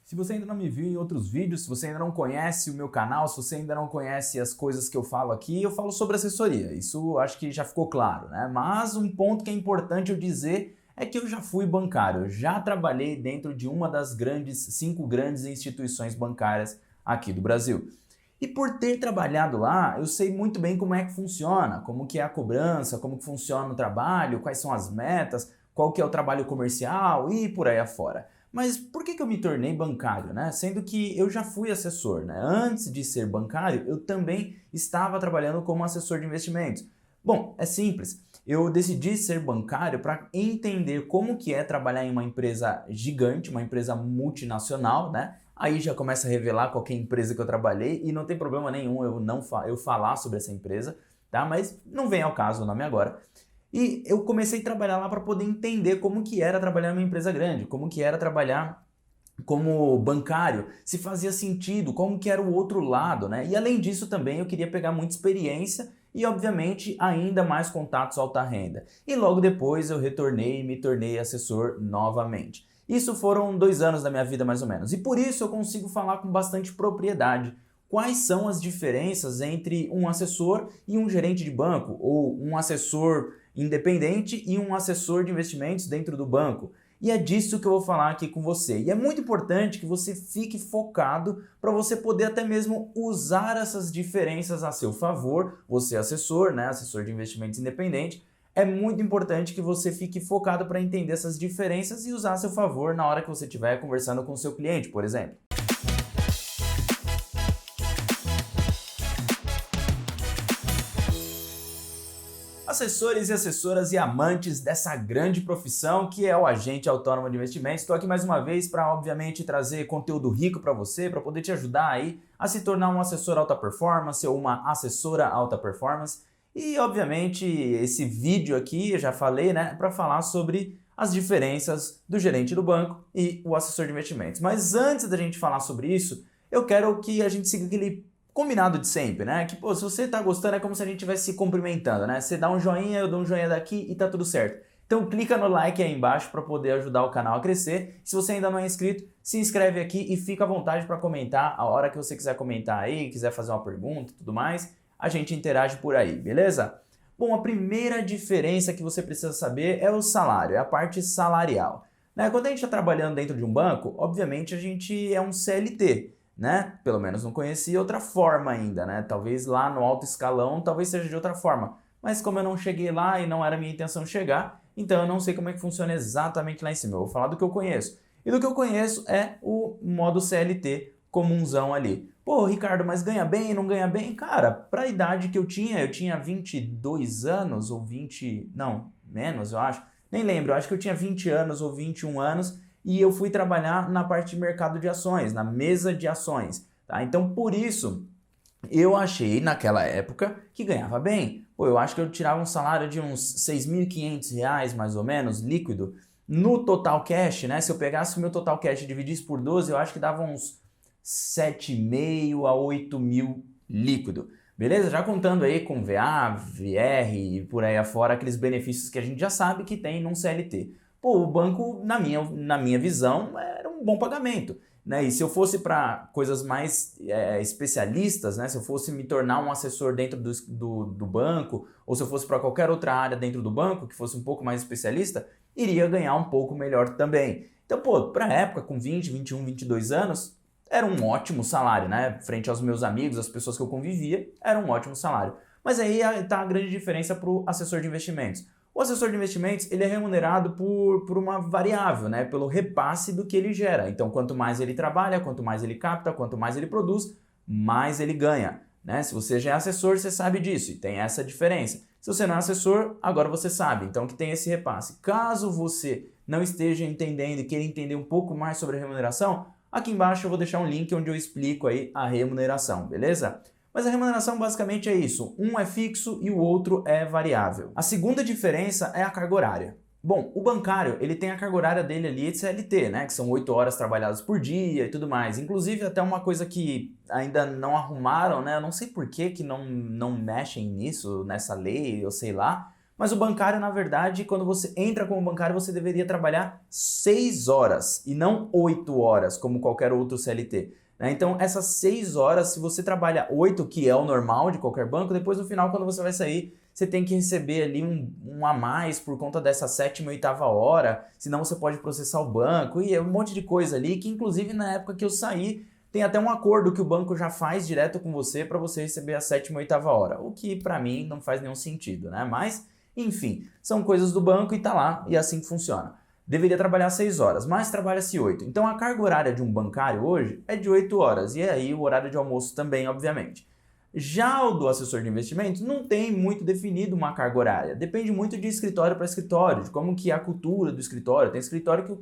Se você ainda não me viu em outros vídeos, se você ainda não conhece o meu canal, se você ainda não conhece as coisas que eu falo aqui, eu falo sobre assessoria. Isso acho que já ficou claro, né? Mas um ponto que é importante eu dizer é que eu já fui bancário, eu já trabalhei dentro de uma das cinco grandes instituições bancárias aqui do Brasil. E por ter trabalhado lá, eu sei muito bem como é que funciona, como que é a cobrança, como que funciona o trabalho, quais são as metas, qual que é o trabalho comercial e por aí afora. Mas por que eu me tornei bancário, né? Sendo que eu já fui assessor, né? Antes de ser bancário, eu também estava trabalhando como assessor de investimentos. Bom, é simples. Eu decidi ser bancário para entender como que é trabalhar em uma empresa gigante, uma empresa multinacional, né? Aí já começa a revelar qualquer empresa que eu trabalhei e não tem problema nenhum eu falar sobre essa empresa, tá? Mas não vem ao caso o nome agora. E eu comecei a trabalhar lá para poder entender como que era trabalhar numa empresa grande, como que era trabalhar como bancário, se fazia sentido, como que era o outro lado, né? E além disso também eu queria pegar muita experiência e obviamente ainda mais contatos alta renda. E logo depois eu retornei e me tornei assessor novamente. Isso foram 2 anos da minha vida mais ou menos. E por isso eu consigo falar com bastante propriedade quais são as diferenças entre um assessor e um gerente de banco, ou um assessor independente e um assessor de investimentos dentro do banco. E é disso que eu vou falar aqui com você. E é muito importante que você fique focado para você poder até mesmo usar essas diferenças a seu favor. Você é assessor, né? Assessor de investimentos independente. É muito importante que você fique focado para entender essas diferenças e usar a seu favor na hora que você estiver conversando com o seu cliente, por exemplo. Assessores e assessoras e amantes dessa grande profissão que é o agente autônomo de investimentos. Estou aqui mais uma vez para, obviamente, trazer conteúdo rico para você, para poder te ajudar aí a se tornar um assessor alta performance ou uma assessora alta performance. E, obviamente, esse vídeo aqui, eu já falei, né, para falar sobre as diferenças do gerente do banco e o assessor de investimentos. Mas antes da gente falar sobre isso, eu quero que a gente siga aquele combinado de sempre, né? Que, pô, se você tá gostando é como se a gente estivesse se cumprimentando, né? Você dá um joinha, eu dou um joinha daqui e tá tudo certo. Então clica no like aí embaixo para poder ajudar o canal a crescer. Se você ainda não é inscrito, se inscreve aqui e fica à vontade para comentar a hora que você quiser comentar aí, quiser fazer uma pergunta e tudo mais, a gente interage por aí, beleza? Bom, a primeira diferença que você precisa saber é o salário, é a parte salarial, né? Quando a gente está trabalhando dentro de um banco, obviamente a gente é um CLT, né? Pelo menos não conhecia outra forma ainda, né? Talvez lá no alto escalão, talvez seja de outra forma. Mas como eu não cheguei lá e não era minha intenção chegar, então eu não sei como é que funciona exatamente lá em cima. Eu vou falar do que eu conheço. E do que eu conheço é o modo CLT comunzão ali. Pô, Ricardo, mas ganha bem, não ganha bem? Cara, para a idade que eu tinha 22 anos ou 20, não, menos eu acho. Nem lembro, eu acho que eu tinha 20 anos ou 21 anos e eu fui trabalhar na parte de mercado de ações, na mesa de ações, tá? Então, por isso, eu achei naquela época que ganhava bem. Pô, eu acho que eu tirava um salário de uns R$ 6.500 mais ou menos, líquido, no total cash, né? Se eu pegasse o meu total cash e dividisse por 12, eu acho que dava uns 7.500 a 8.000 líquido. Beleza? Já contando aí com VA, VR e por aí afora, aqueles benefícios que a gente já sabe que tem num CLT. Pô, o banco, na minha visão, era um bom pagamento, né? E se eu fosse para coisas mais especialistas, né? Se eu fosse me tornar um assessor dentro do banco, ou se eu fosse para qualquer outra área dentro do banco, que fosse um pouco mais especialista, iria ganhar um pouco melhor também. Então, pô, para a época, com 20, 21, 22 anos, era um ótimo salário, né? Frente aos meus amigos, as pessoas que eu convivia, era um ótimo salário. Mas aí está a grande diferença para o assessor de investimentos. O assessor de investimentos ele é remunerado por uma variável, né? Pelo repasse do que ele gera. Então, quanto mais ele trabalha, quanto mais ele capta, quanto mais ele produz, mais ele ganha, né? Se você já é assessor, você sabe disso e tem essa diferença. Se você não é assessor, agora você sabe, então que tem esse repasse. Caso você não esteja entendendo e queira entender um pouco mais sobre a remuneração, aqui embaixo eu vou deixar um link onde eu explico aí a remuneração, beleza? Mas a remuneração basicamente é isso, um é fixo e o outro é variável. A segunda diferença é a carga horária. Bom, o bancário, ele tem a carga horária dele ali de CLT, né, que são 8 horas trabalhadas por dia e tudo mais. Inclusive até uma coisa que ainda não arrumaram, né, eu não sei por que não mexem nisso, nessa lei, eu sei lá, Mas o bancário, na verdade, quando você entra como bancário, você deveria trabalhar 6 horas e não 8 horas, como qualquer outro CLT. Né? Então, essas 6 horas, se você trabalha 8, que é o normal de qualquer banco, depois no final, quando você vai sair, você tem que receber ali um a mais por conta dessa 7ª e 8ª hora, senão você pode processar o banco, e é um monte de coisa ali, que inclusive na época que eu saí, tem até um acordo que o banco já faz direto com você para você receber a 7ª e 8ª hora, o que para mim não faz nenhum sentido, né? Mas, enfim, são coisas do banco e tá lá, e assim que funciona. Deveria trabalhar 6 horas, mas trabalha-se 8. Então a carga horária de um bancário hoje é de 8 horas, e aí o horário de almoço também, obviamente. Já o do assessor de investimentos não tem muito definido uma carga horária, depende muito de escritório para escritório, de como que é a cultura do escritório. Tem escritório que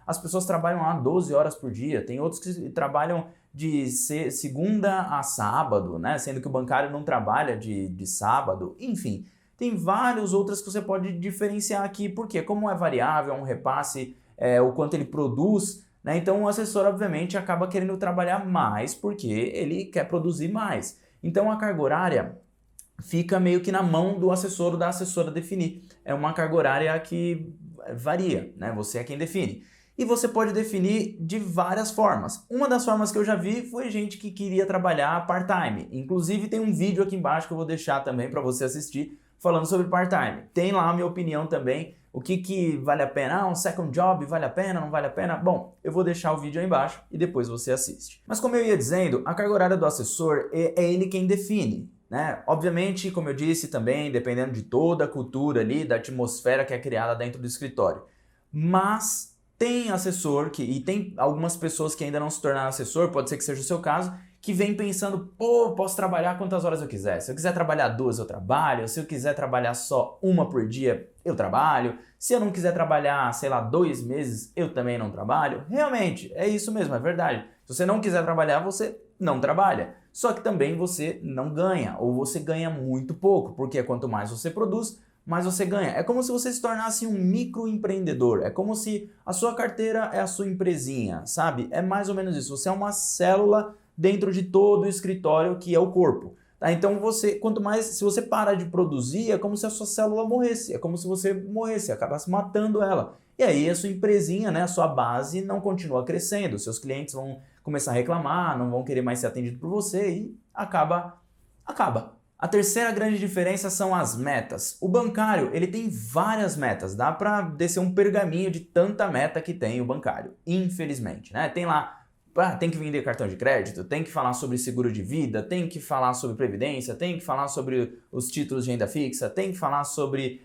as pessoas trabalham lá 12 horas por dia, tem outros que trabalham de segunda a sábado, né? Sendo que o bancário não trabalha de sábado, enfim. Tem várias outras que você pode diferenciar aqui, porque como é variável, é um repasse, o quanto ele produz, né? Então o assessor obviamente acaba querendo trabalhar mais porque ele quer produzir mais. Então a carga horária fica meio que na mão do assessor ou da assessora definir. É uma carga horária que varia, né? Você é quem define. E você pode definir de várias formas. Uma das formas que eu já vi foi gente que queria trabalhar part-time. Inclusive tem um vídeo aqui embaixo que eu vou deixar também para você assistir falando sobre part-time. Tem lá a minha opinião também. O que vale a pena? Um second job vale a pena, não vale a pena? Bom, eu vou deixar o vídeo aí embaixo e depois você assiste. Mas como eu ia dizendo, a carga horária do assessor é ele quem define, né? Obviamente, como eu disse também, dependendo de toda a cultura ali, da atmosfera que é criada dentro do escritório. Mas tem assessor, e tem algumas pessoas que ainda não se tornaram assessor, pode ser que seja o seu caso, que vem pensando, pô, posso trabalhar quantas horas eu quiser. Se eu quiser trabalhar 2, eu trabalho. Se eu quiser trabalhar só 1 por dia, eu trabalho. Se eu não quiser trabalhar, sei lá, 2 meses, eu também não trabalho. Realmente, é isso mesmo, é verdade. Se você não quiser trabalhar, você não trabalha. Só que também você não ganha, ou você ganha muito pouco, porque quanto mais você produz, mais você ganha. É como se você se tornasse um microempreendedor. É como se a sua carteira é a sua empresinha, sabe? É mais ou menos isso. Você é uma célula dentro de todo o escritório que é o corpo. Tá? Então quanto mais, se você parar de produzir, é como se a sua célula morresse, é como se você morresse, acabasse matando ela. E aí a sua empresinha, né, a sua base não continua crescendo, seus clientes vão começar a reclamar, não vão querer mais ser atendidos por você e acaba. A terceira grande diferença são as metas. O bancário, ele tem várias metas, dá para descer um pergaminho de tanta meta que tem o bancário, infelizmente, né? Tem lá tem que vender cartão de crédito, tem que falar sobre seguro de vida, tem que falar sobre previdência, tem que falar sobre os títulos de renda fixa, tem que falar sobre,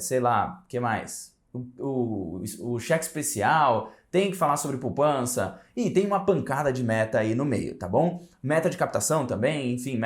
sei lá, o que mais? O cheque especial, tem que falar sobre poupança e tem uma pancada de meta aí no meio, tá bom? Meta de captação também, enfim,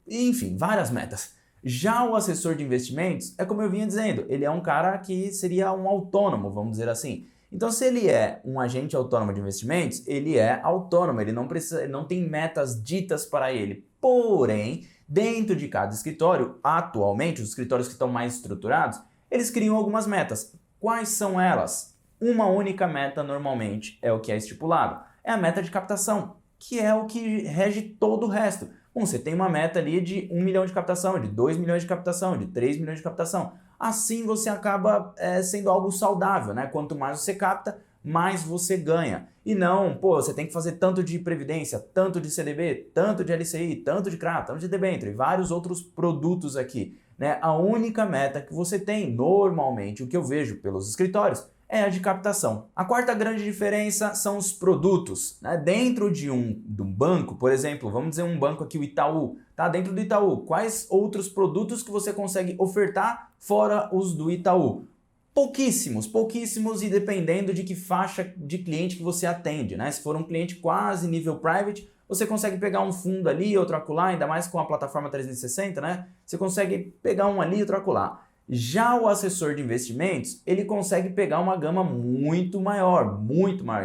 enfim, várias metas. Já o assessor de investimentos, é como eu vinha dizendo, ele é um cara que seria um autônomo, vamos dizer assim. Então, se ele é um agente autônomo de investimentos, ele é autônomo, ele não tem metas ditas para ele. Porém, dentro de cada escritório, atualmente, os escritórios que estão mais estruturados, eles criam algumas metas. Quais são elas? Uma única meta, normalmente, é o que é estipulado. É a meta de captação, que é o que rege todo o resto. Bom, você tem uma meta ali de 1 milhão de captação, de 2 milhões de captação, de 3 milhões de captação. Assim você acaba sendo algo saudável, né? Quanto mais você capta, mais você ganha. E não, pô, você tem que fazer tanto de previdência, tanto de CDB, tanto de LCI, tanto de CRA, tanto de debênture e vários outros produtos aqui, né? A única meta que você tem, normalmente, o que eu vejo pelos escritórios, é a de captação. A quarta grande diferença são os produtos, né? Dentro de um banco, por exemplo, vamos dizer um banco aqui, o Itaú, tá? Dentro do Itaú, quais outros produtos que você consegue ofertar fora os do Itaú? Pouquíssimos e dependendo de que faixa de cliente que você atende, né? Se for um cliente quase nível private, você consegue pegar um fundo ali, outro acolá, ainda mais com a plataforma 360, né? Você consegue pegar um ali, outro acolá. Já o assessor de investimentos, ele consegue pegar uma gama muito maior,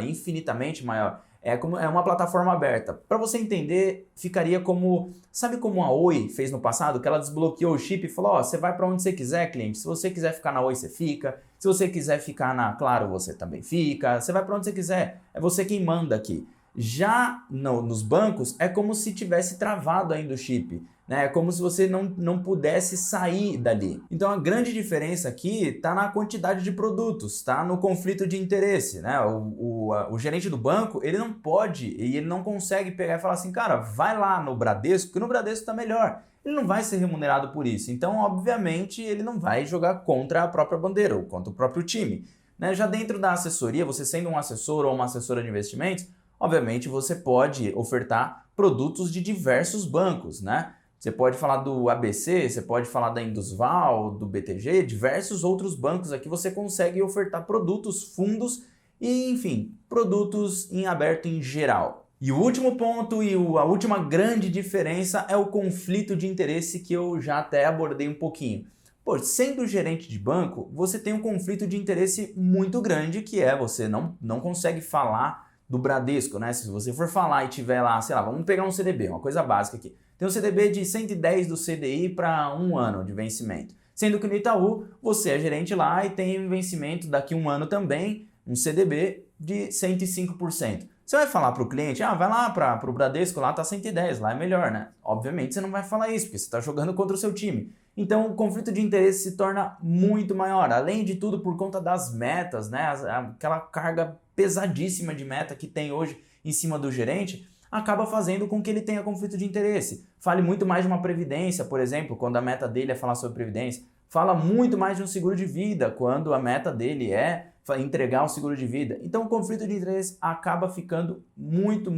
infinitamente maior. É uma plataforma aberta. Para você entender, ficaria como... Sabe como a Oi fez no passado? Que ela desbloqueou o chip e falou, ó, você vai para onde você quiser, cliente. Se você quiser ficar na Oi, você fica. Se você quiser ficar na Claro, você também fica. Você vai para onde você quiser. É você quem manda aqui. Já nos bancos, é como se tivesse travado ainda o chip. né? É como se você não pudesse sair dali. Então a grande diferença aqui está na quantidade de produtos, tá? No conflito de interesse, né? O gerente do banco, ele não pode e ele não consegue pegar e falar assim, cara, vai lá no Bradesco, porque no Bradesco está melhor. Ele não vai ser remunerado por isso. Então, obviamente, ele não vai jogar contra a própria bandeira ou contra o próprio time, né? Já dentro da assessoria, você sendo um assessor ou uma assessora de investimentos, obviamente você pode ofertar produtos de diversos bancos, né? Você pode falar do ABC, você pode falar da Indusval, do BTG, diversos outros bancos aqui você consegue ofertar produtos, fundos e, enfim, produtos em aberto em geral. E o último ponto e a última grande diferença é o conflito de interesse que eu já até abordei um pouquinho. Pô, sendo gerente de banco, você tem um conflito de interesse muito grande, que é você não consegue falar do Bradesco, né? Se você for falar e tiver lá, sei lá, vamos pegar um CDB, uma coisa básica aqui. Tem um CDB de 110 do CDI para 1 ano de vencimento. Sendo que no Itaú, você é gerente lá e tem vencimento daqui a 1 ano também, um CDB de 105%. Você vai falar para o cliente, vai lá para o Bradesco, lá tá 110, lá é melhor, né? Obviamente você não vai falar isso, porque você está jogando contra o seu time. Então o conflito de interesse se torna muito maior, além de tudo por conta das metas, né? Aquela carga pesadíssima de meta que tem hoje em cima do gerente, acaba fazendo com que ele tenha conflito de interesse. Fale muito mais de uma previdência, por exemplo, quando a meta dele é falar sobre previdência. Fala muito mais de um seguro de vida, quando a meta dele é entregar um seguro de vida. Então o conflito de interesse acaba ficando muito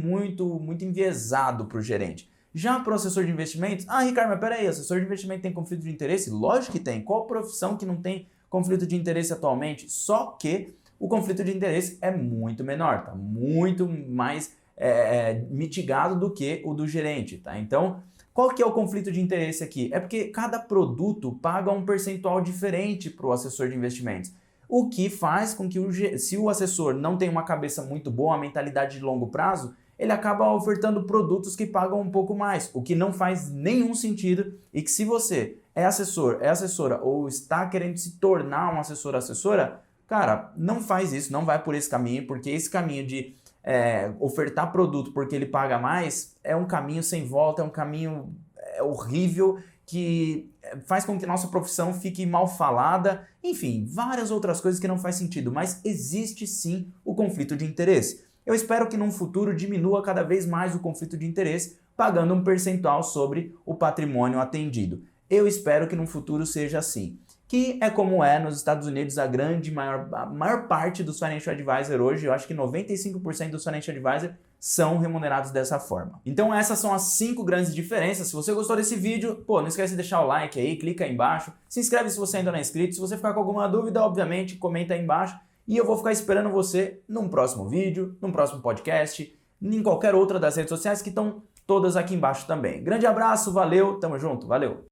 enviesado para o gerente. Já para o assessor de investimentos, Ricardo, mas peraí, assessor de investimento tem conflito de interesse? Lógico que tem. Qual profissão que não tem conflito de interesse atualmente? Só que o conflito de interesse é muito menor, tá? Muito mais mitigado do que o do gerente, tá? Então, qual que é o conflito de interesse aqui? É porque cada produto paga um percentual diferente para o assessor de investimentos. O que faz com que, se o assessor não tem uma cabeça muito boa, uma mentalidade de longo prazo, ele acaba ofertando produtos que pagam um pouco mais, o que não faz nenhum sentido e que se você é assessor, é assessora ou está querendo se tornar um assessor ou assessora, cara, não faz isso, não vai por esse caminho, porque esse caminho de ofertar produto porque ele paga mais é um caminho sem volta, é um caminho horrível que faz com que nossa profissão fique mal falada, enfim, várias outras coisas que não faz sentido, mas existe sim o conflito de interesse. Eu espero que num futuro diminua cada vez mais o conflito de interesse, pagando um percentual sobre o patrimônio atendido. Eu espero que num futuro seja assim. Que é como é nos Estados Unidos a maior parte dos financial advisors hoje, eu acho que 95% dos financial advisors são remunerados dessa forma. Então essas são as 5 grandes diferenças. Se você gostou desse vídeo, não esquece de deixar o like aí, clica aí embaixo, se inscreve se você ainda não é inscrito, se você ficar com alguma dúvida, obviamente, comenta aí embaixo e eu vou ficar esperando você num próximo vídeo, num próximo podcast, em qualquer outra das redes sociais que estão todas aqui embaixo também. Grande abraço, valeu, tamo junto, valeu!